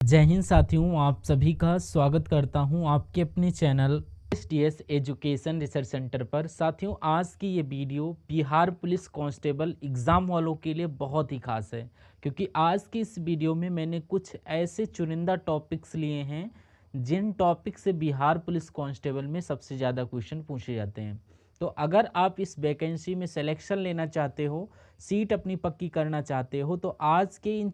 जय हिंद साथियों, आप सभी का स्वागत करता हूं आपके अपने channel STS education research centre पर। साथियों, आज की ये video Bihar police constable exam वालों के लिए बहुत ही खास है, क्योंकि आज की इस वीडियो में मैंने कुछ ऐसे चुनिंदा टॉपिक्स लिए हैं जिन टॉपिक से बिहार पुलिस कांस्टेबल में सबसे ज़्यादा क्वेश्चन पूछे जाते हैं। तो अगर आप इस वैकेंसी में सिलेक्शन लेना चाहते हो, सीट अपनी पक्की करना चाहते हो, तो आज के इन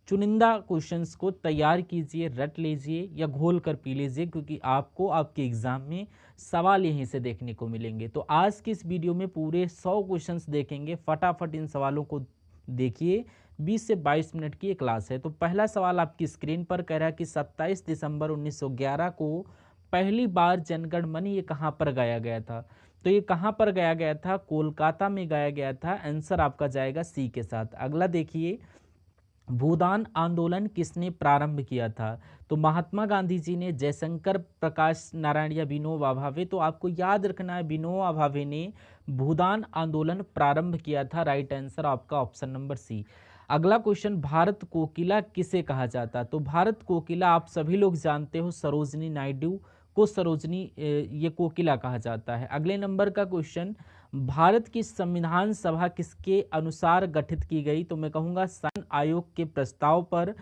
चुनिंदा क्वेश्चंस को तैयार कीजिए, रट लीजिए या घोल कर पी लीजिए, क्योंकि आपको आपके एग्जाम में सवाल यहीं से देखने को मिलेंगे। तो आज की इस वीडियो में पूरे 100 क्वेश्चंस देखेंगे। फटाफट इन सवालों को देखिए। 20 से 22 मिनट की ये क्लास है। तो पहला सवाल आपकी स्क्रीन पर कह रहा है कि 27 दिसंबर 1911 को पहली बार जनगण मन ये कहाँ पर गाया गया था। तो ये कहाँ पर गाया गया था? कोलकाता में गाया गया था। आंसर आपका जाएगा सी के साथ। अगला देखिए, भूदान आंदोलन किसने प्रारंभ किया था? तो महात्मा गांधी जी ने, जयशंकर प्रकाश नारायण या विनोबा भावे। तो आपको याद रखना है, विनोबा भावे ने भूदान आंदोलन प्रारंभ किया था। राइट आंसर आपका ऑप्शन नंबर सी। अगला क्वेश्चन, भारत कोकिला किसे कहा जाता? तो भारत कोकिला आप सभी लोग जानते हो, सरोजनी नायडू को ये कोकिला कहा जाता है। अगले नंबर का क्वेश्चन, भारत की संविधान सभा किसके अनुसार गठित की गई? तो मैं कहूँगा सन आयोग के प्रस्ताव पर,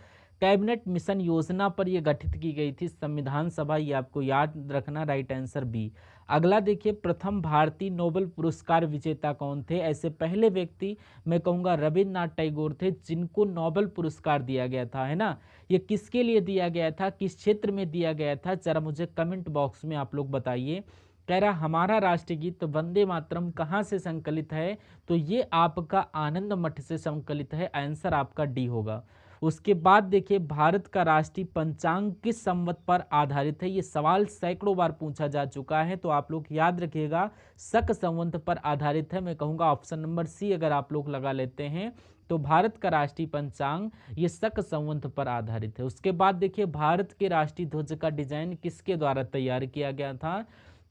कैबिनेट मिशन योजना पर यह गठित की गई थी संविधान सभा। ये आपको याद रखना। Right answer B. अगला देखिए, प्रथम भारतीय नोबेल पुरस्कार विजेता कौन थे? ऐसे पहले व्यक्ति मैं कहूँगा रविन्द्रनाथ टैगोर थे, जिनको नोबेल पुरस्कार दिया गया था, है ना। ये किसके लिए दिया गया था, किस क्षेत्र में दिया गया था? जरा मुझे कमेंट बॉक्स में आप लोग बताइए। कह रहा हमारा राष्ट्रीय गीत वंदे मातरम कहाँ से संकलित है? तो ये आपका आनंद मठ से संकलित है। आंसर आपका डी होगा। उसके बाद देखिए, भारत का राष्ट्रीय पंचांग किस संवत पर आधारित है? ये सवाल सैकड़ों बार पूछा जा चुका है, तो आप लोग याद रखिएगा, शक संवत पर आधारित है। मैं कहूँगा ऑप्शन नंबर सी अगर आप लोग लगा लेते हैं तो भारत का राष्ट्रीय पंचांग ये शक संवत पर आधारित है। उसके बाद देखिए, भारत के राष्ट्रीय ध्वज का डिजाइन किसके द्वारा तैयार किया गया था?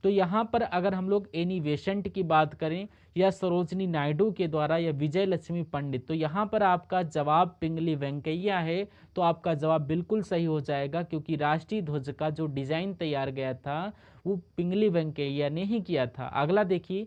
तो यहाँ पर अगर हम लोग एनी बेसेंट की बात करें, या सरोजनी नायडू के द्वारा, या विजय लक्ष्मी पंडित, तो यहाँ पर आपका जवाब पिंगली वेंकैया है। तो आपका जवाब बिल्कुल सही हो जाएगा, क्योंकि राष्ट्रीय ध्वज का जो डिजाइन तैयार गया था वो पिंगली वेंकैया ने ही किया था। अगला देखिए,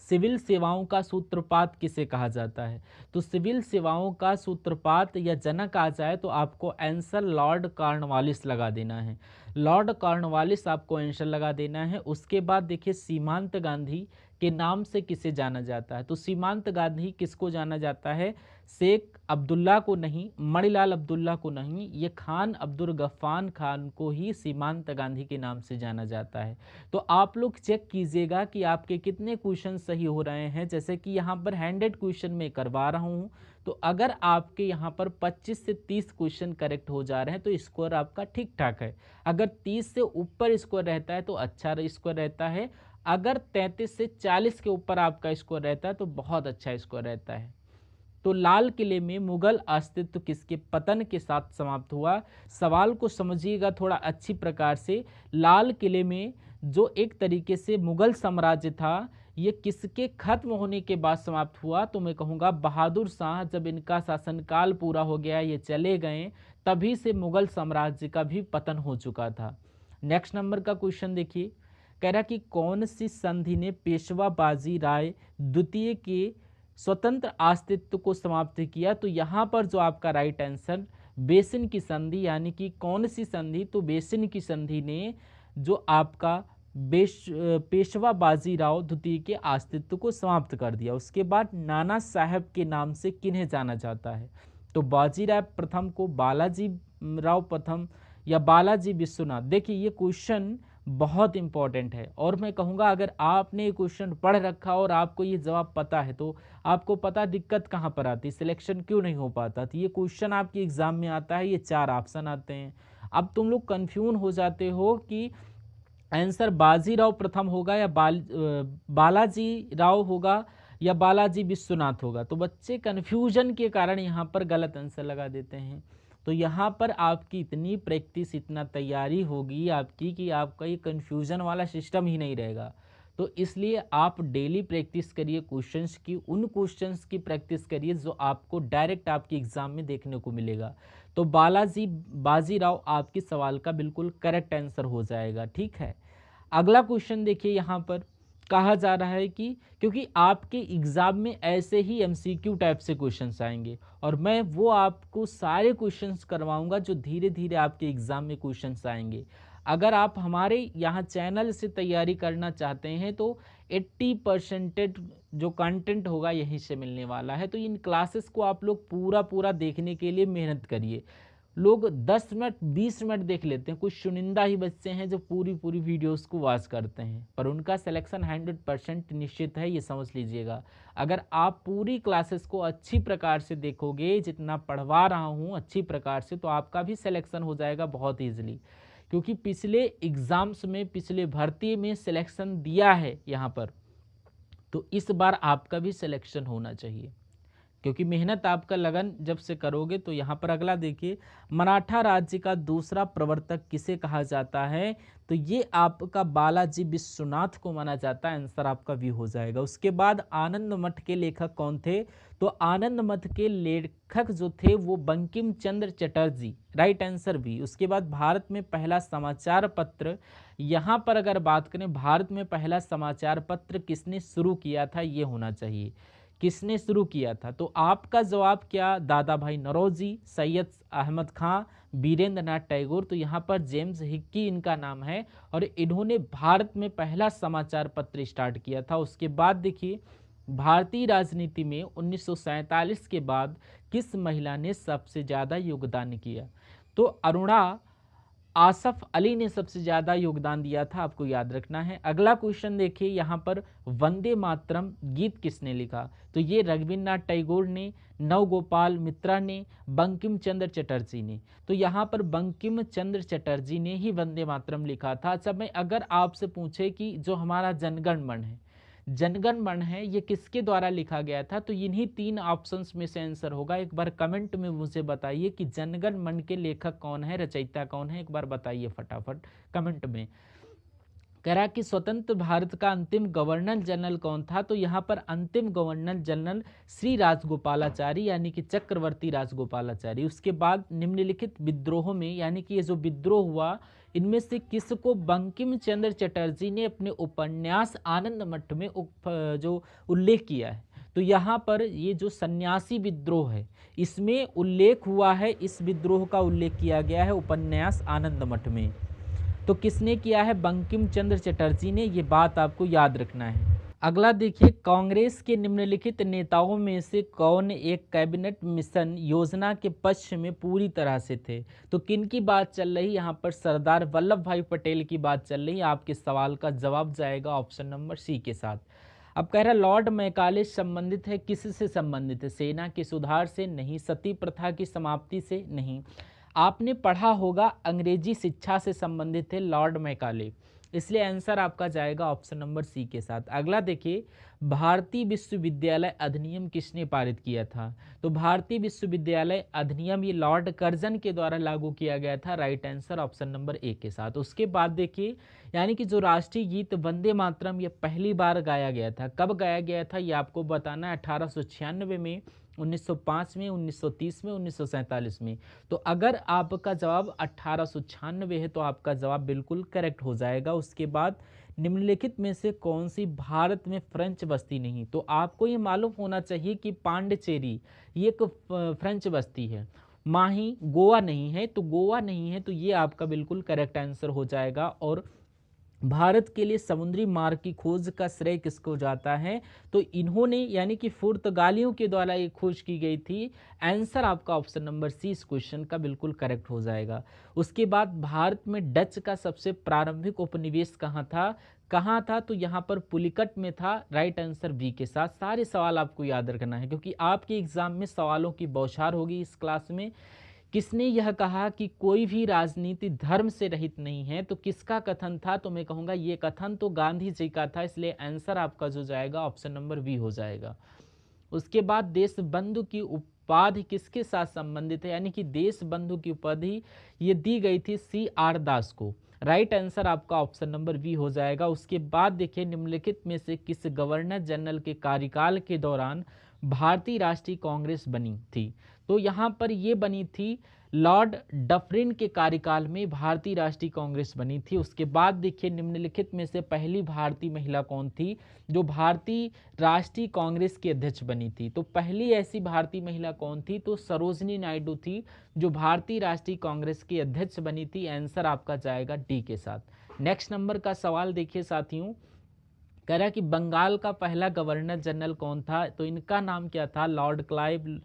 सिविल सेवाओं का सूत्रपात किसे कहा जाता है? तो सिविल सेवाओं का सूत्रपात या जनक आ जाए तो आपको आंसर लॉर्ड कॉर्नवालिस लगा देना है। लॉर्ड कॉर्नवालिस आपको आंसर लगा देना है। उसके बाद देखिए, सीमांत गांधी के नाम से किसे जाना जाता है? तो सीमांत गांधी किसको जाना जाता है? शेख अब्दुल्ला को नहीं, मणिलाल अब्दुल्ला को नहीं, ये खान अब्दुल गफ्फार खान को ही सीमांत गांधी के नाम से जाना जाता है। तो आप लोग चेक कीजिएगा कि आपके कितने क्वेश्चन सही हो रहे हैं। जैसे कि यहाँ पर 100 क्वेश्चन में करवा रहा हूँ, तो अगर आपके यहाँ पर 25 से 30 क्वेश्चन करेक्ट हो जा रहे हैं तो स्कोर आपका ठीक ठाक है। अगर 30 से ऊपर स्कोर रहता है तो अच्छा स्कोर रहता है। अगर 33 से 40 के ऊपर आपका स्कोर रहता है तो बहुत अच्छा स्कोर रहता है। तो लाल किले में मुगल अस्तित्व किसके पतन के साथ समाप्त हुआ? सवाल को समझिएगा थोड़ा अच्छी प्रकार से। लाल किले में जो एक तरीके से मुगल साम्राज्य था, ये किसके खत्म होने के बाद समाप्त हुआ? तो मैं कहूँगा बहादुर शाह, जब इनका शासनकाल पूरा हो गया, ये चले गए, तभी से मुगल साम्राज्य का भी पतन हो चुका था। नेक्स्ट नंबर का क्वेश्चन देखिए, कह रहा कि कौन सी संधि ने पेशवा बाजी राय द्वितीय के स्वतंत्र अस्तित्व को समाप्त किया? तो यहाँ पर जो आपका राइट आंसर बेसिन की संधि, यानी कि कौन सी संधि? तो बेसिन की संधि ने जो आपका पेशवा बाजीराव द्वितीय के अस्तित्व को समाप्त कर दिया। उसके बाद नाना साहब के नाम से किन्हें जाना जाता है? तो बाजीराव प्रथम को बालाजी राव प्रथम या बालाजी विश्वनाथ। देखिए, ये क्वेश्चन बहुत इंपॉर्टेंट है, और मैं कहूँगा अगर आपने ये क्वेश्चन पढ़ रखा और आपको ये जवाब पता है तो आपको पता दिक्कत कहाँ पर आती, सिलेक्शन क्यों नहीं हो पाता। तो ये क्वेश्चन आपके एग्जाम में आता है, ये 4 ऑप्शन आते हैं। अब तुम लोग कंफ्यूज हो जाते हो कि आंसर बाजीराव प्रथम होगा या बालाजी राव होगा या बालाजी विश्वनाथ होगा। तो बच्चे कन्फ्यूजन के कारण यहाँ पर गलत आंसर लगा देते हैं। तो यहाँ पर आपकी इतनी प्रैक्टिस, इतना तैयारी होगी आपकी कि आपका ये कन्फ्यूजन वाला सिस्टम ही नहीं रहेगा। तो इसलिए आप डेली प्रैक्टिस करिए क्वेश्चंस की, उन क्वेश्चंस की प्रैक्टिस करिए जो आपको डायरेक्ट आपके एग्जाम में देखने को मिलेगा। तो बालाजी बाजीराव आपके सवाल का बिल्कुल करेक्ट आंसर हो जाएगा। ठीक है, अगला क्वेश्चन देखिए, यहाँ पर कहा जा रहा है कि क्योंकि आपके एग्जाम में ऐसे ही एमसीक्यू टाइप से क्वेश्चंस आएंगे और मैं वो आपको सारे क्वेश्चंस करवाऊंगा जो धीरे धीरे आपके एग्जाम में क्वेश्चंस आएंगे। अगर आप हमारे यहाँ चैनल से तैयारी करना चाहते हैं तो 80% जो कंटेंट होगा यहीं से मिलने वाला है। तो इन क्लासेस को आप लोग पूरा पूरा देखने के लिए मेहनत करिए। लोग 10 मिनट 20 मिनट देख लेते हैं, कुछ चुनिंदा ही बच्चे हैं जो पूरी पूरी वीडियोस को वॉच करते हैं, पर उनका सिलेक्शन 100% निश्चित है, ये समझ लीजिएगा। अगर आप पूरी क्लासेस को अच्छी प्रकार से देखोगे, जितना पढ़वा रहा हूँ अच्छी प्रकार से, तो आपका भी सिलेक्शन हो जाएगा बहुत ईजिली। क्योंकि पिछले एग्जाम्स में, पिछले भर्ती में सिलेक्शन दिया है यहाँ पर, तो इस बार आपका भी सिलेक्शन होना चाहिए, क्योंकि मेहनत आपका लगन जब से करोगे। तो यहाँ पर अगला देखिए, मराठा राज्य का दूसरा प्रवर्तक किसे कहा जाता है? तो ये आपका बालाजी विश्वनाथ को माना जाता है, आंसर आपका भी हो जाएगा। उसके बाद आनंद मठ के लेखक कौन थे? तो आनंद मठ के लेखक जो थे वो बंकिम चंद्र चटर्जी, राइट आंसर भी। उसके बाद भारत में पहला समाचार पत्र, यहाँ पर अगर बात करें भारत में पहला समाचार पत्र किसने शुरू किया था, ये होना चाहिए, किसने शुरू किया था? तो आपका जवाब क्या? दादा भाई नौरोजी, सैयद अहमद खां, वीरेंद्र नाथ टैगोर। तो यहाँ पर जेम्स हिक्की इनका नाम है और इन्होंने भारत में पहला समाचार पत्र स्टार्ट किया था। उसके बाद देखिए, भारतीय राजनीति में 1947 के बाद किस महिला ने सबसे ज़्यादा योगदान किया? तो अरुणा आसफ अली ने सबसे ज़्यादा योगदान दिया था, आपको याद रखना है। अगला क्वेश्चन देखिए, यहाँ पर वंदे मातरम गीत किसने लिखा? तो ये रविन्द्रनाथ टैगोर ने, नवगोपाल मित्रा ने, बंकिम चंद्र चटर्जी ने। तो यहाँ पर बंकिम चंद्र चटर्जी ने ही वंदे मातरम लिखा था। अच्छा, मैं अगर आपसे पूछे कि जो हमारा जनगण मन है, जनगण मन है, ये किसके द्वारा लिखा गया था? तो इन्हीं 3 ऑप्शंस में से आंसर होगा। एक बार कमेंट में मुझे बताइए कि जनगण मन के लेखक कौन है, रचयिता कौन है, एक बार बताइए फटाफट कमेंट में। कह रहा कि स्वतंत्र भारत का अंतिम गवर्नर जनरल कौन था? तो यहाँ पर अंतिम गवर्नर जनरल श्री राजगोपालाचारी, यानी कि चक्रवर्ती राजगोपालाचारी। उसके बाद निम्नलिखित विद्रोहों में, यानी कि ये जो विद्रोह हुआ, इनमें से किसको बंकिम चंद्र चटर्जी ने अपने उपन्यास आनंद मठ में जो उल्लेख किया है? तो यहाँ पर ये जो सन्यासी विद्रोह है, इसमें उल्लेख हुआ है, इस विद्रोह का उल्लेख किया गया है उपन्यास आनंद मठ में। तो किसने किया है? बंकिम चंद्र चटर्जी ने, ये बात आपको याद रखना है। अगला देखिए, कांग्रेस के निम्नलिखित नेताओं में से कौन एक कैबिनेट मिशन योजना के पक्ष में पूरी तरह से थे? तो किन की बात चल रही? यहाँ पर सरदार वल्लभ भाई पटेल की बात चल रही है। आपके सवाल का जवाब जाएगा ऑप्शन नंबर सी के साथ। अब कह रहा है लॉर्ड मैकाले संबंधित है, किससे संबंधित है? सेना के सुधार से? नहीं। सती प्रथा की समाप्ति से? नहीं। आपने पढ़ा होगा अंग्रेजी शिक्षा से संबंधित है लॉर्ड मैकाले, इसलिए आंसर आपका जाएगा ऑप्शन नंबर सी के साथ। अगला देखिए, भारतीय विश्वविद्यालय अधिनियम किसने पारित किया था? तो भारतीय विश्वविद्यालय अधिनियम ये लॉर्ड कर्जन के द्वारा लागू किया गया था, right answer option number A के साथ। उसके बाद देखिए, यानी कि जो राष्ट्रीय गीत वंदे मातरम ये पहली बार गाया गया था, कब गाया गया था ये आपको बताना है। 1896 में, 1905 में, 1930 में, 1947 में। तो अगर आपका जवाब 1896 है तो आपका जवाब बिल्कुल करेक्ट हो जाएगा। उसके बाद निम्नलिखित में से कौन सी भारत में फ्रेंच बस्ती नहीं? तो आपको ये मालूम होना चाहिए कि पांडिचेरी ये एक फ्रेंच बस्ती है। माही गोवा नहीं है, तो गोवा नहीं है, तो ये आपका बिल्कुल करेक्ट आंसर हो जाएगा। और भारत के लिए समुद्री मार्ग की खोज का श्रेय किसको जाता है? तो इन्होंने, यानी कि पुर्तगालियों के द्वारा ये खोज की गई थी। आंसर आपका ऑप्शन नंबर सी इस क्वेश्चन का बिल्कुल करेक्ट हो जाएगा। उसके बाद भारत में डच का सबसे प्रारंभिक उपनिवेश कहाँ था? कहाँ था? तो यहाँ पर पुलिकट में था, राइट आंसर बी के साथ। सारे सवाल आपको याद रखना है क्योंकि आपके एग्जाम में सवालों की बौछार होगी इस क्लास में। किसने यह कहा कि कोई भी राजनीति धर्म से रहित नहीं है? तो किसका कथन था? तो मैं कहूँगा ये कथन तो गांधी जी का था, इसलिए आंसर आपका जो जाएगा ऑप्शन नंबर बी हो जाएगा। उसके बाद देश बंधु की उपाधि किसके साथ संबंधित है? यानी कि देश बंधु की उपाधि ये दी गई थी CR दास को, राइट आंसर आपका ऑप्शन नंबर बी हो जाएगा। उसके बाद देखिए, निम्नलिखित में से किस गवर्नर जनरल के कार्यकाल के दौरान भारतीय राष्ट्रीय कांग्रेस बनी थी? तो यहाँ पर ये बनी थी लॉर्ड डफरिन के कार्यकाल में भारतीय राष्ट्रीय कांग्रेस बनी थी। उसके बाद देखिए निम्नलिखित में से पहली भारतीय महिला कौन थी जो भारतीय राष्ट्रीय कांग्रेस की अध्यक्ष बनी थी। तो पहली ऐसी भारतीय महिला कौन थी, तो सरोजनी नायडू थी जो भारतीय राष्ट्रीय कांग्रेस की अध्यक्ष बनी थी। आंसर आपका जाएगा डी के साथ। नेक्स्ट नंबर का सवाल देखिए साथियों, कह रहा है कि बंगाल का पहला गवर्नर जनरल कौन था, तो इनका नाम क्या था, Lord Clive,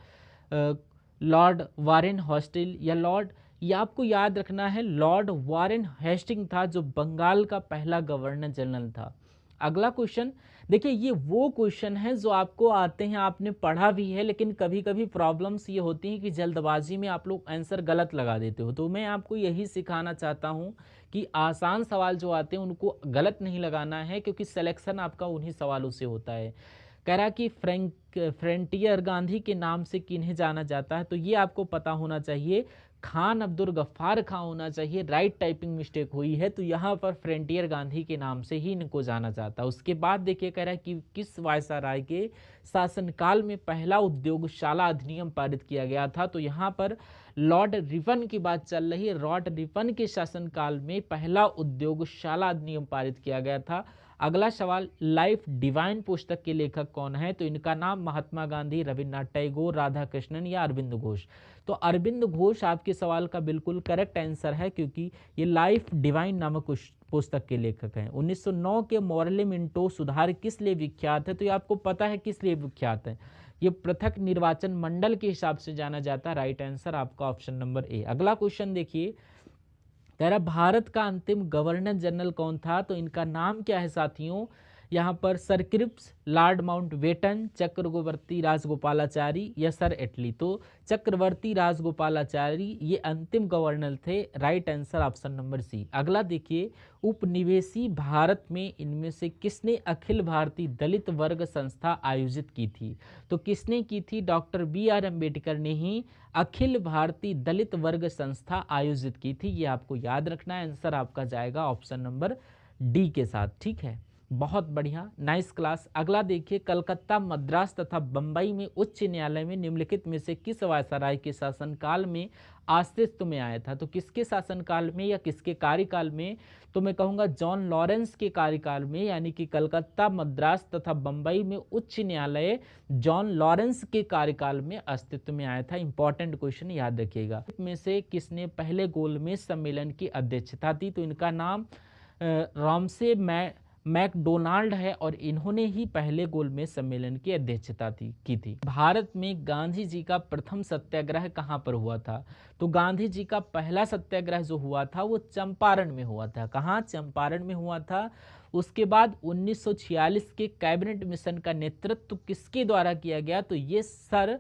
Lord Warren hostile या लॉर्ड, ये आपको याद रखना है लॉर्ड वारेन हेस्टिंग था जो बंगाल का पहला गवर्नर जनरल था। अगला क्वेश्चन देखिए, ये वो क्वेश्चन है जो आपको आते हैं, आपने पढ़ा भी है, लेकिन कभी कभी प्रॉब्लम्स ये होती हैं कि जल्दबाजी में आप लोग आंसर गलत लगा देते हो। तो मैं आपको यही सिखाना चाहता हूँ कि आसान सवाल जो आते हैं उनको गलत नहीं लगाना है, क्योंकि सिलेक्शन आपका उन्हीं सवालों से होता है। कह रहा कि फ्रंटियर गांधी के नाम से किन्हें जाना जाता है, तो ये आपको पता होना चाहिए, खान अब्दुल गफ्फार खां होना चाहिए। राइट टाइपिंग मिस्टेक हुई है, तो यहाँ पर फ्रंटियर गांधी के नाम से ही इनको जाना जाता है। उसके बाद देखिए कह रहा है कि किस वायसराय के शासनकाल में पहला उद्योगशाला अधिनियम पारित किया गया था, तो यहाँ पर लॉर्ड रिपन की बात चल रही है। लॉर्ड रिपन के शासनकाल में पहला उद्योगशाला अधिनियम पारित किया गया था। अगला सवाल, लाइफ डिवाइन पुस्तक के लेखक कौन है, तो इनका नाम महात्मा गांधी, रविन्द्रनाथ टैगोर, राधा कृष्णन या अरविंद घोष। तो अरविंद घोष आपके सवाल का बिल्कुल करेक्ट आंसर है, क्योंकि ये लाइफ डिवाइन नामक पुस्तक के लेखक हैं। 1909 के मोरले मिंटो सुधार किस लिए विख्यात है, तो ये आपको पता है किस लिए विख्यात है, ये पृथक निर्वाचन मंडल के हिसाब से जाना जाता है। राइट आंसर आपका ऑप्शन नंबर ए। अगला क्वेश्चन देखिए, कह रहा भारत का अंतिम गवर्नर जनरल कौन था, तो इनका नाम क्या है साथियों, यहाँ पर सर क्रिप्स, लॉर्ड माउंटबेटन, चक्रवर्ती राजगोपालाचारी या सर एटली। तो चक्रवर्ती राजगोपालाचारी ये अंतिम गवर्नर थे। Right answer option number C. अगला देखिए, उपनिवेशी भारत में इनमें से किसने अखिल भारतीय दलित वर्ग संस्था आयोजित की थी, तो किसने की थी, डॉक्टर BR अम्बेडकर ने ही अखिल भारतीय दलित वर्ग संस्था आयोजित की थी। ये आपको याद रखना है। आंसर आपका जाएगा ऑप्शन नंबर डी के साथ। ठीक है, बहुत बढ़िया, नाइस क्लास। अगला देखिए, कलकत्ता, मद्रास तथा बंबई में उच्च न्यायालय में निम्नलिखित में से किस वायसराय के शासनकाल में अस्तित्व में आया था, तो किसके शासनकाल में या किसके कार्यकाल में, तो मैं कहूँगा जॉन लॉरेंस के कार्यकाल में, यानी कि कलकत्ता, मद्रास तथा बंबई में उच्च न्यायालय जॉन लॉरेंस के कार्यकाल में अस्तित्व में आया था। इंपॉर्टेंट क्वेश्चन याद रखिएगा। में से किसने पहले गोलमेज सम्मेलन की अध्यक्षता थी, तो इनका नाम रामसे मैकडोनाल्ड है और इन्होंने ही पहले गोलमेज सम्मेलन की अध्यक्षता की थी। भारत में गांधी जी का प्रथम सत्याग्रह कहाँ पर हुआ था, तो गांधी जी का पहला सत्याग्रह जो हुआ था वो चंपारण में हुआ था। कहाँ, चंपारण में हुआ था। उसके बाद 1946 के कैबिनेट मिशन का नेतृत्व किसके द्वारा किया गया, तो ये सर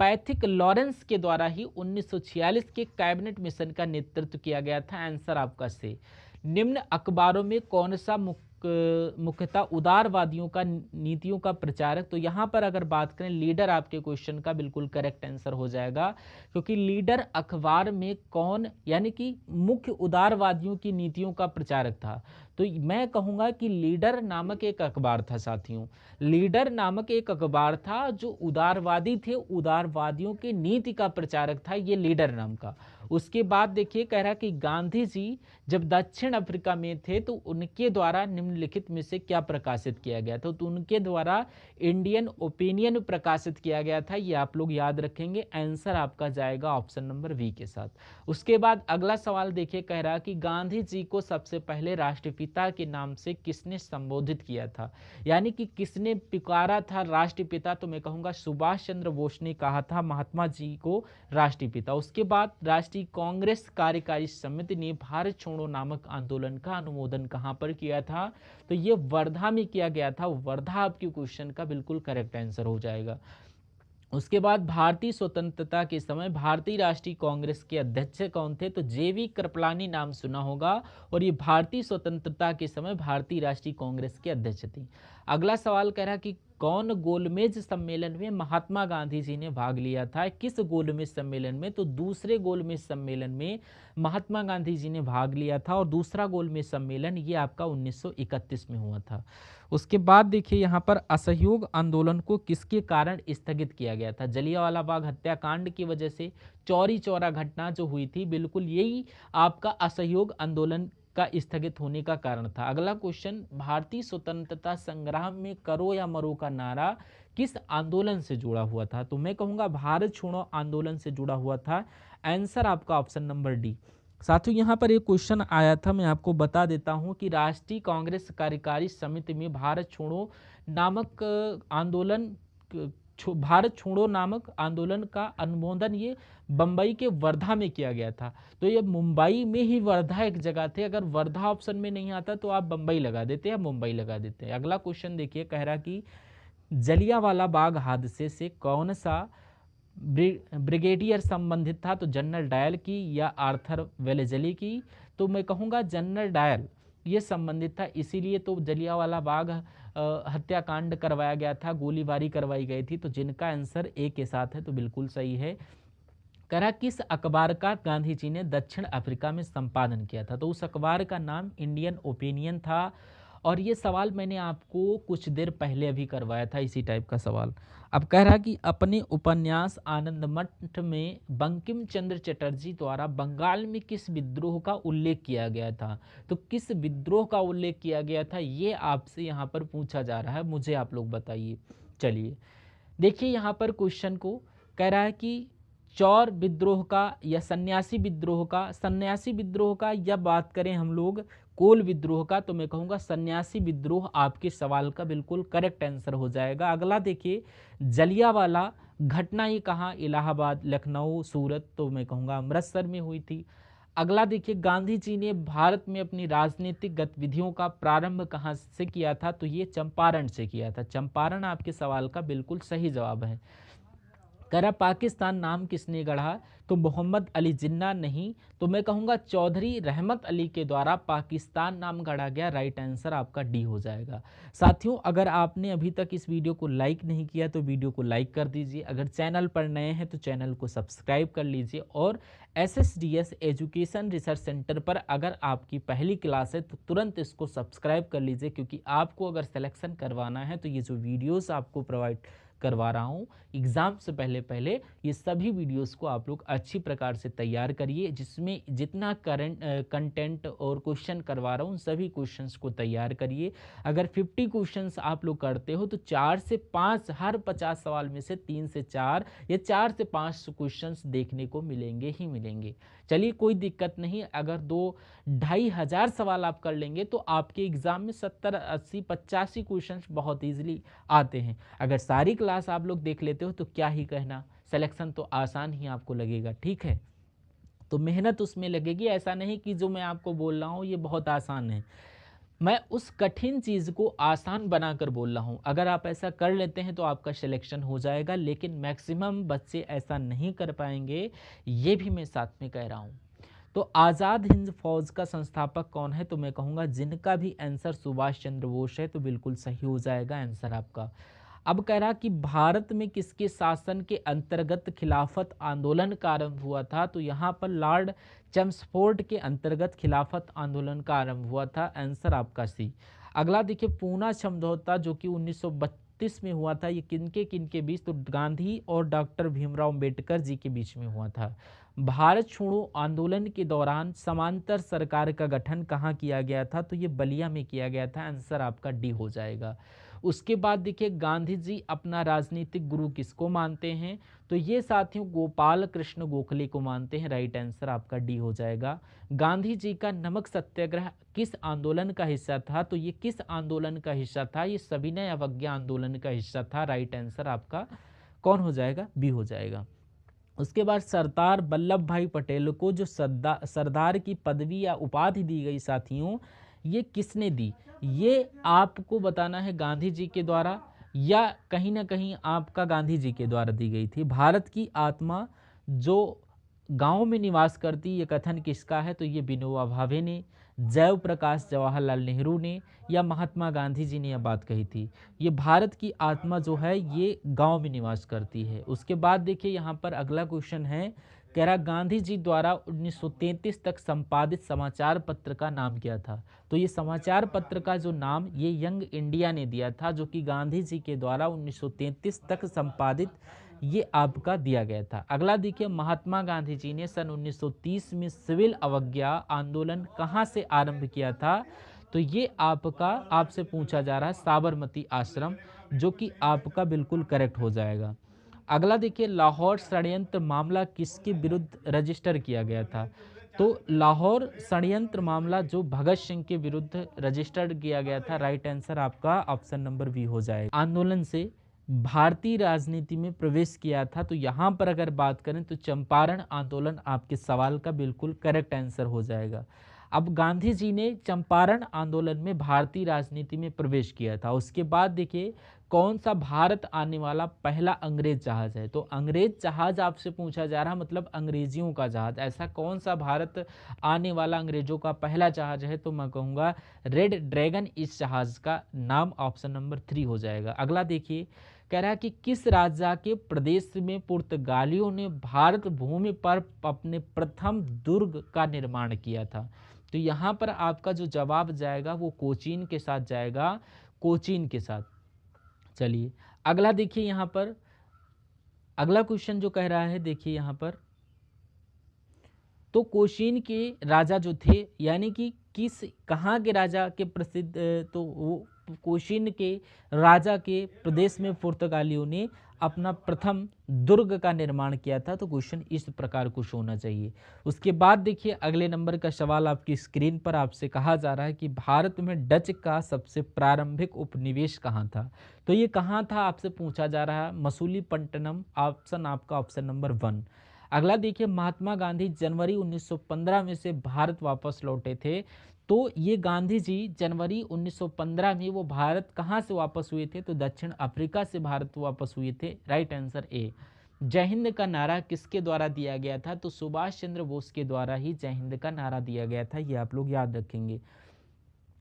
पैथिक लॉरेंस के द्वारा ही 1946 के कैबिनेट मिशन का नेतृत्व किया गया था। आंसर आपका से। निम्न अखबारों में कौन सा मुख्यतः उदारवादियों का नीतियों का प्रचारक, तो यहाँ पर अगर बात करें लीडर, आपके क्वेश्चन का बिल्कुल करेक्ट आंसर हो जाएगा, क्योंकि लीडर अखबार में कौन, यानी कि मुख्य उदारवादियों की नीतियों का प्रचारक था, तो मैं कहूँगा कि लीडर नामक एक अखबार था साथियों। लीडर नामक एक अखबार था जो उदारवादी थे, उदारवादियों के नीति का प्रचारक था ये लीडर नाम का। उसके बाद देखिए, कह रहा कि गांधी जी जब दक्षिण अफ्रीका में थे तो उनके द्वारा निम्नलिखित में से क्या प्रकाशित किया गया था, तो उनके द्वारा इंडियन ओपिनियन प्रकाशित किया गया था। ये आप लोग याद रखेंगे। आंसर आपका जाएगा ऑप्शन नंबर बी के साथ। उसके बाद अगला सवाल देखिए, कह रहा कि गांधी जी को सबसे पहले राष्ट्रपिता के नाम से किसने संबोधित किया था, यानी कि किसने पुकारा था राष्ट्रपिता, तो मैं कहूँगा सुभाष चंद्र बोस ने कहा था महात्मा जी को राष्ट्रपिता। उसके बाद राष्ट्रीय कांग्रेस कार्यकारी समिति ने भारत छोड़ो नामक आंदोलन का अनुमोदन कहां पर किया था, तो ये वर्धा में किया गया था। वर्धा आपके क्वेश्चन का बिल्कुल करेक्ट आंसर हो जाएगा। उसके बाद भारतीय स्वतंत्रता के समय भारतीय राष्ट्रीय कांग्रेस के अध्यक्ष कौन थे, तो JV कृपलानी नाम सुना होगा, और ये भारतीय स्वतंत्रता के समय भारतीय राष्ट्रीय कांग्रेस के अध्यक्ष थे। अगला सवाल कह रहा कि कौन गोलमेज सम्मेलन में महात्मा गांधी जी ने भाग लिया था? किस गोलमेज सम्मेलन में? तो दूसरे गोलमेज सम्मेलन में महात्मा गांधी जी ने भाग लिया था और दूसरा गोलमेज सम्मेलन ये आपका 1931 में हुआ था। उसके बाद देखिए यहाँ पर असहयोग आंदोलन को किसके कारण स्थगित किया गया था? जलियांवाला बाग हत्याकांड की वजह से चौरी चौरा घटना जो हुई थी, बिल्कुल यही आपका असहयोग आंदोलन का स्थगित होने का कारण था। अगला क्वेश्चन, भारतीय स्वतंत्रता संग्राम में करो या मरो का नारा किस आंदोलन से जुड़ा हुआ था? तो मैं कहूँगा भारत छोड़ो आंदोलन से जुड़ा हुआ था। आंसर आपका ऑप्शन नंबर डी। साथियों यहाँ पर एक क्वेश्चन आया था, मैं आपको बता देता हूँ कि राष्ट्रीय कांग्रेस कार्यकारी समिति में भारत छोड़ो नामक भारत छोड़ो नामक आंदोलन का अनुमोदन ये बम्बई के वर्धा में किया गया था। तो ये मुंबई में ही वर्धा एक जगह थे, अगर वर्धा ऑप्शन में नहीं आता तो आप बम्बई लगा देते या मुंबई लगा देते हैं। अगला क्वेश्चन देखिए, कह रहा कि जलियांवाला बाग हादसे से कौन सा ब्रिगेडियर संबंधित था? तो जनरल डायल की या आर्थर वेलेजली की? तो मैं कहूँगा जनरल डायल ये संबंधित था, इसीलिए तो जलियांवाला बाग हत्याकांड करवाया गया था, गोलीबारी करवाई गई थी। तो जिनका आंसर ए के साथ है तो बिल्कुल सही है। कह रहा किस अखबार का गांधी जी ने दक्षिण अफ्रीका में संपादन किया था? तो उस अखबार का नाम इंडियन ओपिनियन था। और ये सवाल मैंने आपको कुछ देर पहले अभी करवाया था, इसी टाइप का सवाल। अब कह रहा कि अपने उपन्यास आनंद मठ में बंकिम चंद्र चटर्जी द्वारा बंगाल में किस विद्रोह का उल्लेख किया गया था? तो किस विद्रोह का उल्लेख किया गया था ये आपसे यहाँ पर पूछा जा रहा है, मुझे आप लोग बताइए। चलिए देखिए यहाँ पर क्वेश्चन को, कह रहा है कि चौर विद्रोह का या सन्यासी विद्रोह का? सन्यासी विद्रोह का, या बात करें हम लोग कोल विद्रोह का, तो मैं कहूँगा सन्यासी विद्रोह आपके सवाल का बिल्कुल करेक्ट आंसर हो जाएगा। अगला देखिए, जलियांवाला घटना ये कहाँ? इलाहाबाद, लखनऊ, सूरत? तो मैं कहूँगा अमृतसर में हुई थी। अगला देखिए, गांधी जी ने भारत में अपनी राजनीतिक गतिविधियों का प्रारंभ कहाँ से किया था? तो ये चंपारण से किया था। चंपारण आपके सवाल का बिल्कुल सही जवाब है। कह रहा पाकिस्तान नाम किसने गढ़ा? तो मोहम्मद अली जिन्ना नहीं, तो मैं कहूँगा चौधरी रहमत अली के द्वारा पाकिस्तान नाम गढ़ा गया। राइट आंसर आपका डी हो जाएगा। साथियों, अगर आपने अभी तक इस वीडियो को लाइक नहीं किया तो वीडियो को लाइक कर दीजिए। अगर चैनल पर नए हैं तो चैनल को सब्सक्राइब कर लीजिए। और SSDS एजुकेशन रिसर्च सेंटर पर अगर आपकी पहली क्लास है तो तुरंत इसको सब्सक्राइब कर लीजिए, क्योंकि आपको अगर सिलेक्शन करवाना है तो ये जो वीडियोस आपको प्रोवाइड करवा रहा हूँ एग्जाम से पहले ये सभी वीडियोस को आप लोग अच्छी प्रकार से तैयार करिए, जिसमें जितना कंटेंट और क्वेश्चन करवा रहा हूँ सभी क्वेश्चंस को तैयार करिए। अगर 50 क्वेश्चंस आप लोग करते हो तो 4 से 5, हर 50 सवाल में से 3 से 4 या 4 से 5 क्वेश्चंस देखने को मिलेंगे ही मिलेंगे। चलिए कोई दिक्कत नहीं, अगर 2-2,500 सवाल आप कर लेंगे तो आपके एग्जाम में 70, 80, 85 क्वेश्चंस बहुत ईजिली आते हैं। अगर सारी क्लास आप लोग देख लेते हो तो क्या ही कहना, सिलेक्शन तो आसान ही आपको लगेगा। ठीक है, तो मेहनत उसमें लगेगी, ऐसा नहीं कि जो मैं आपको बोल रहा हूँ ये बहुत आसान है। मैं उस कठिन चीज़ को आसान बनाकर बोल रहा हूँ। अगर आप ऐसा कर लेते हैं तो आपका सिलेक्शन हो जाएगा, लेकिन मैक्सिमम बच्चे ऐसा नहीं कर पाएंगे, ये भी मैं साथ में कह रहा हूँ। तो आज़ाद हिंद फौज का संस्थापक कौन है? तो मैं कहूँगा जिनका भी आंसर सुभाष चंद्र बोस है, तो बिल्कुल सही हो जाएगा आंसर आपका। अब कह रहा कि भारत में किसके शासन के अंतर्गत खिलाफत आंदोलन का आरंभ हुआ था? तो यहाँ पर लॉर्ड चेम्सफोर्ड के अंतर्गत खिलाफत आंदोलन का आरंभ हुआ था। आंसर आपका सी। अगला देखिए, पूना समझौता जो कि 1932 में हुआ था, ये किनके बीच? तो गांधी और डॉक्टर भीमराव अंबेडकर जी के बीच में हुआ था। भारत छोड़ो आंदोलन के दौरान समांतर सरकार का गठन कहाँ किया गया था? तो ये बलिया में किया गया था। आंसर आपका डी हो जाएगा। उसके बाद देखिए, गांधी जी अपना राजनीतिक गुरु किसको मानते हैं? तो ये साथियों गोपाल कृष्ण गोखले को मानते हैं। राइट आंसर आपका डी हो जाएगा। गांधी जी का नमक सत्याग्रह किस आंदोलन का हिस्सा था? तो ये किस आंदोलन का हिस्सा था? ये सविनय अवज्ञा आंदोलन का हिस्सा था। राइट आंसर आपका कौन हो जाएगा? बी हो जाएगा। उसके बाद सरदार वल्लभ भाई पटेल को जो सरदार की पदवी या उपाधि दी गई साथियों, ये किसने दी? ये आपको बताना है, गांधी जी के द्वारा या कहीं ना कहीं आपका गांधी जी के द्वारा दी गई थी। भारत की आत्मा जो गांव में निवास करती, ये कथन किसका है? तो ये विनोबा भावे ने, जय प्रकाश जवाहरलाल नेहरू ने या महात्मा गांधी जी ने यह बात कही थी। ये भारत की आत्मा जो है ये गांव में निवास करती है। उसके बाद देखिए यहाँ पर अगला क्वेश्चन है, कह रहा गांधी जी द्वारा 1933 तक संपादित समाचार पत्र का नाम क्या था? तो ये समाचार पत्र का जो नाम ये यंग इंडिया ने दिया था, जो कि गांधी जी के द्वारा 1933 तक संपादित ये आपका दिया गया था। अगला देखिए, महात्मा गांधी जी ने सन 1930 में सिविल अवज्ञा आंदोलन कहाँ से आरंभ किया था? तो ये आपका आपसे पूछा जा रहा है साबरमती आश्रम, जो कि आपका बिल्कुल करेक्ट हो जाएगा। अगला देखिए, लाहौर षड्यंत्र मामला किसके विरुद्ध रजिस्टर किया गया था? तो लाहौर षड्यंत्र मामला जो भगत सिंह के विरुद्ध रजिस्टर्ड किया गया था। राइट आंसर आपका ऑप्शन नंबर बी हो जाएगा। आंदोलन से भारतीय राजनीति में प्रवेश किया था, तो यहाँ पर अगर बात करें तो चंपारण आंदोलन आपके सवाल का बिल्कुल करेक्ट आंसर हो जाएगा। अब गांधी जी ने चंपारण आंदोलन में भारतीय राजनीति में प्रवेश किया था। उसके बाद देखिए, कौन सा भारत आने वाला पहला अंग्रेज जहाज है? तो अंग्रेज जहाज आपसे पूछा जा रहा, मतलब अंग्रेजियों का जहाज। ऐसा कौन सा भारत आने वाला अंग्रेजों का पहला जहाज है? तो मैं कहूँगा रेड ड्रैगन इस जहाज का नाम ऑप्शन नंबर 3 हो जाएगा। अगला देखिए, कह रहा है कि किस राज्य के प्रदेश में पुर्तगालियों ने भारत भूमि पर अपने प्रथम दुर्ग का निर्माण किया था? तो यहाँ पर आपका जो जवाब जाएगा वो कोचीन के साथ जाएगा, कोचीन के साथ। चलिए अगला देखिए, यहाँ पर अगला क्वेश्चन जो कह रहा है, देखिए यहाँ पर, तो कोचीन के राजा जो थे, यानी कि किस कहाँ के राजा के प्रसिद्ध, तो वो कोचीन के राजा के प्रदेश में पुर्तगालियों ने अपना प्रथम दुर्ग का निर्माण किया था। तो क्वेश्चन इस प्रकार कुछ होना चाहिए। उसके बाद देखिए अगले नंबर का सवाल आपकी स्क्रीन पर आपसे कहा जा रहा है कि भारत में डच का सबसे प्रारंभिक उपनिवेश कहाँ था? तो ये कहाँ था आपसे पूछा जा रहा है, मसूलीपट्टनम, ऑप्शन आपका ऑप्शन नंबर 1। अगला देखिए, महात्मा गांधी जनवरी 1915 में से भारत वापस लौटे थे। तो ये गांधी जी जनवरी 1915 में वो भारत कहाँ से वापस हुए थे? तो दक्षिण अफ्रीका से भारत वापस हुए थे। Right answer A. जय हिंद का नारा किसके द्वारा दिया गया था? तो सुभाष चंद्र बोस के द्वारा ही जय हिंद का नारा दिया गया था, ये आप लोग याद रखेंगे।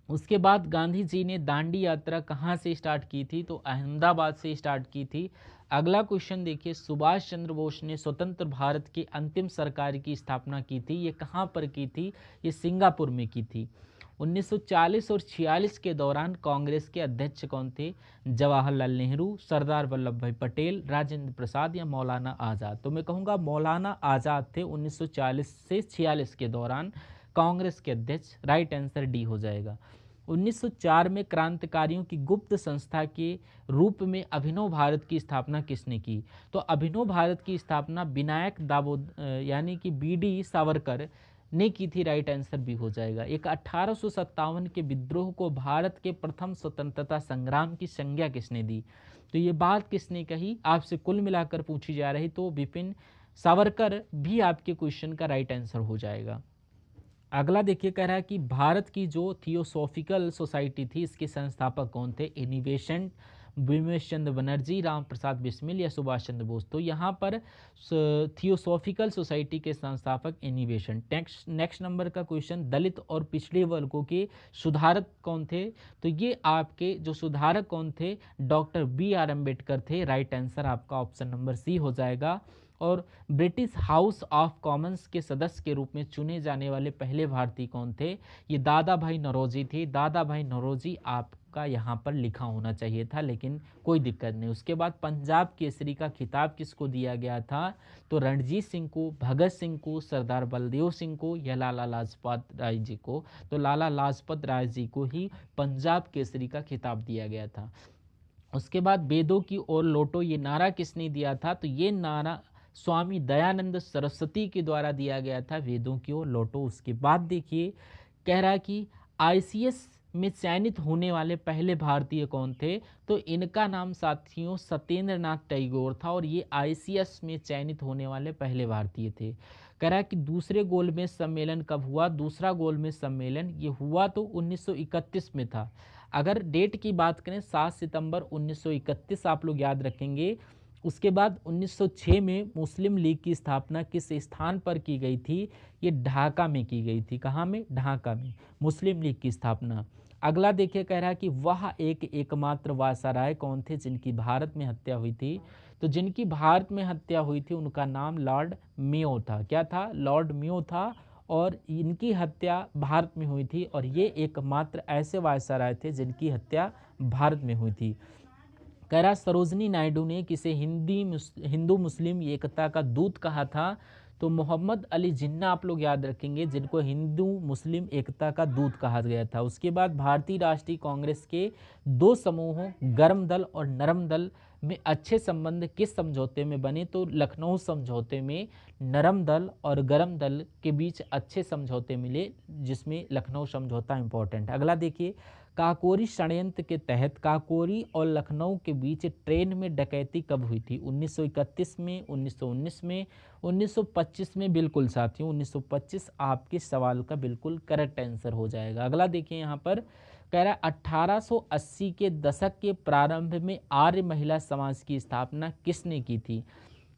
उसके बाद गांधी जी ने दांडी यात्रा कहाँ से स्टार्ट की थी? तो अहमदाबाद से स्टार्ट की थी। अगला क्वेश्चन देखिए, सुभाष चंद्र बोस ने स्वतंत्र भारत की अंतिम सरकार की स्थापना की थी, ये कहाँ पर की थी? ये सिंगापुर में की थी। 1940 और 46 के दौरान कांग्रेस के अध्यक्ष कौन थे? जवाहरलाल नेहरू, सरदार वल्लभ भाई पटेल, राजेंद्र प्रसाद या मौलाना आज़ाद? तो मैं कहूँगा मौलाना आज़ाद थे 1940 से 46 के दौरान कांग्रेस के अध्यक्ष। राइट आंसर डी हो जाएगा। 1904 में क्रांतिकारियों की गुप्त संस्था के रूप में अभिनव भारत की स्थापना किसने की? तो अभिनव भारत की स्थापना विनायक दामोद यानी कि बीडी सावरकर ने की थी। राइट आंसर भी हो जाएगा। एक 1857 के विद्रोह को भारत के प्रथम स्वतंत्रता संग्राम की संज्ञा किसने दी? तो ये बात किसने कही आपसे कुल मिलाकर पूछी जा रही, तो विपिन सावरकर भी आपके क्वेश्चन का राइट आंसर हो जाएगा। अगला देखिए, कह रहा है कि भारत की जो थियोसॉफिकल सोसाइटी थी, इसके संस्थापक कौन थे? इनिवेशन बिमलेश चंद्र बनर्जी, राम प्रसाद बिस्मिल या सुभाष चंद्र बोस? तो यहाँ पर थियोसॉफिकल सोसाइटी के संस्थापक इनिवेशन। नेक्स्ट नंबर का क्वेश्चन, दलित और पिछड़े वर्गों के सुधारक कौन थे? तो ये आपके जो सुधारक कौन थे? डॉक्टर BR अम्बेडकर थे। राइट आंसर आपका ऑप्शन नंबर सी हो जाएगा। और ब्रिटिश हाउस ऑफ कॉमन्स के सदस्य के रूप में चुने जाने वाले पहले भारतीय कौन थे? ये दादा भाई नौरोजी थे। दादा भाई नौरोजी आपका यहाँ पर लिखा होना चाहिए था, लेकिन कोई दिक्कत नहीं। उसके बाद पंजाब केसरी का खिताब किसको दिया गया था? तो रणजीत सिंह को, भगत सिंह को, सरदार बलदेव सिंह को या लाला लाजपत राय जी को? तो लाला लाजपत राय जी को ही पंजाब केसरी का खिताब दिया गया था। उसके बाद वेदों की ओर लौटो, ये नारा किसने दिया था? तो ये नारा स्वामी दयानंद सरस्वती के द्वारा दिया गया था, वेदों की ओर लौटो। उसके बाद देखिए, कह रहा है कि ICS में चयनित होने वाले पहले भारतीय कौन थे? तो इनका नाम साथियों सत्येंद्र नाथ टैगोर था, और ये ICS में चयनित होने वाले पहले भारतीय थे। कह रहा है कि दूसरे गोलमेज सम्मेलन कब हुआ? दूसरा गोलमेज सम्मेलन ये हुआ तो 1931 में था। अगर डेट की बात करें 7 सितंबर 1931 आप लोग याद रखेंगे। उसके बाद 1906 में मुस्लिम लीग की स्थापना किस स्थान पर की गई थी? ये ढाका में की गई थी। कहाँ में? ढाका में मुस्लिम लीग की स्थापना। अगला देखिए, कह रहा है कि वह एकमात्र वायसराय कौन थे जिनकी भारत में हत्या हुई थी? तो जिनकी भारत में हत्या हुई थी उनका नाम लॉर्ड मेयो था। क्या था? लॉर्ड मेयो था। और इनकी हत्या भारत में हुई थी और ये एकमात्र ऐसे वायसराय थे जिनकी हत्या भारत में हुई थी। कह रहा सरोजनी नायडू ने किसे हिंदू मुस्लिम एकता का दूत कहा था? तो मोहम्मद अली जिन्ना आप लोग याद रखेंगे, जिनको हिंदू मुस्लिम एकता का दूत कहा गया था। उसके बाद भारतीय राष्ट्रीय कांग्रेस के दो समूहों गर्म दल और नरम दल में अच्छे संबंध किस समझौते में बने? तो लखनऊ समझौते में नरम दल और गर्म दल के बीच अच्छे समझौते मिले, जिसमें लखनऊ समझौता इंपॉर्टेंट है। अगला देखिए, काकोरी षड्यंत्र के तहत काकोरी और लखनऊ के बीच ट्रेन में डकैती कब हुई थी? 1931 में, 1919 में, 1925 में? बिल्कुल साथियों, 1925 आपके सवाल का बिल्कुल करेक्ट आंसर हो जाएगा। अगला देखिए, यहाँ पर कह रहा है 1880 के दशक के प्रारंभ में आर्य महिला समाज की स्थापना किसने की थी?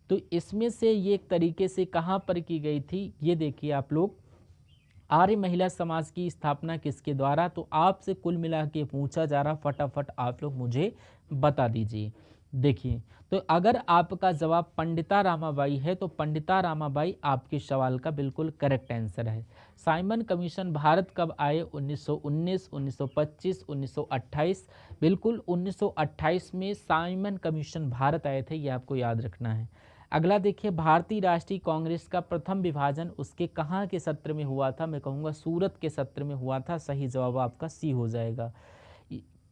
तो इसमें से ये एक तरीके से कहाँ पर की गई थी, ये देखिए आप लोग, आर्य महिला समाज की स्थापना किसके द्वारा? तो आपसे कुल मिला के पूछा जा रहा, फटाफट आप लोग मुझे बता दीजिए। देखिए, तो अगर आपका जवाब पंडिता रामाबाई है तो पंडिता रामाबाई आपके सवाल का बिल्कुल करेक्ट आंसर है। साइमन कमीशन भारत कब आए? 1919, 1925, 1928? बिल्कुल 1928 में साइमन कमीशन भारत आए थे, ये आपको याद रखना है। अगला देखिए, भारतीय राष्ट्रीय कांग्रेस का प्रथम विभाजन उसके कहाँ के सत्र में हुआ था? मैं कहूँगा सूरत के सत्र में हुआ था। सही जवाब आपका सी हो जाएगा।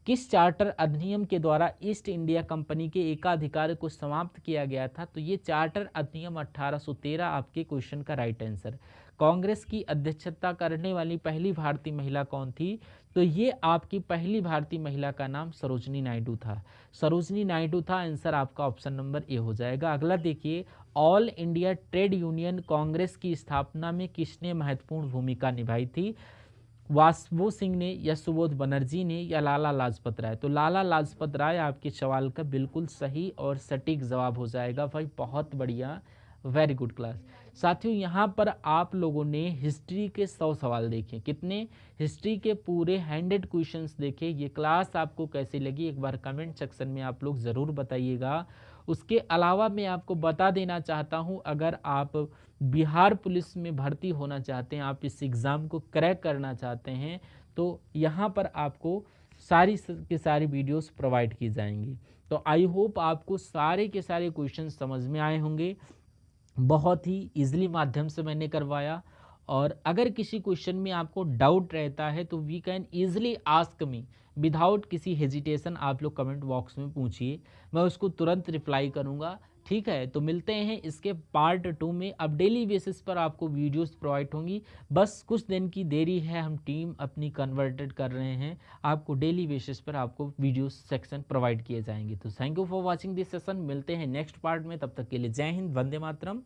किस चार्टर अधिनियम के द्वारा ईस्ट इंडिया कंपनी के एकाधिकार को समाप्त किया गया था? तो ये चार्टर अधिनियम 1813 आपके क्वेश्चन का राइट आंसर। कांग्रेस की अध्यक्षता करने वाली पहली भारतीय महिला कौन थी? तो ये आपकी पहली भारतीय महिला का नाम सरोजनी नायडू था। सरोजनी नायडू था, आंसर आपका ऑप्शन नंबर ए हो जाएगा। अगला देखिए, all India trade union Congress की स्थापना में किसने महत्वपूर्ण भूमिका निभाई थी? वासवो सिंह ने या सुबोध बनर्जी ने या लाला लाजपत राय? तो लाला लाजपत राय आपके सवाल का बिल्कुल सही और सटीक जवाब हो जाएगा। भाई बहुत बढ़िया, वेरी गुड क्लास। साथियों, यहाँ पर आप लोगों ने हिस्ट्री के 100 सवाल देखे। कितने? हिस्ट्री के पूरे 100 क्वेश्चंस देखे। ये क्लास आपको कैसी लगी एक बार कमेंट सेक्शन में आप लोग ज़रूर बताइएगा। उसके अलावा मैं आपको बता देना चाहता हूँ, अगर आप बिहार पुलिस में भर्ती होना चाहते हैं, आप इस एग्ज़ाम को क्रैक करना चाहते हैं, तो यहाँ पर आपको सारी की सारी वीडियोस प्रोवाइड की जाएंगी। तो आई होप आपको सारे के सारे क्वेश्चन समझ में आए होंगे। बहुत ही इजीली माध्यम से मैंने करवाया, और अगर किसी क्वेश्चन में आपको डाउट रहता है तो we can easily ask me without किसी हेजिटेशन। आप लोग कमेंट बॉक्स में पूछिए, मैं उसको तुरंत रिप्लाई करूँगा। ठीक है, तो मिलते हैं इसके पार्ट 2 में। अब डेली बेसिस पर आपको वीडियोस प्रोवाइड होंगी। बस कुछ दिन की देरी है, हम टीम अपनी कन्वर्टेड कर रहे हैं। आपको डेली बेसिस पर आपको वीडियो सेक्शन प्रोवाइड किए जाएंगे। तो thank you for watching this session. मिलते हैं नेक्स्ट पार्ट में, तब तक के लिए जय हिंद, वंदे मातरम।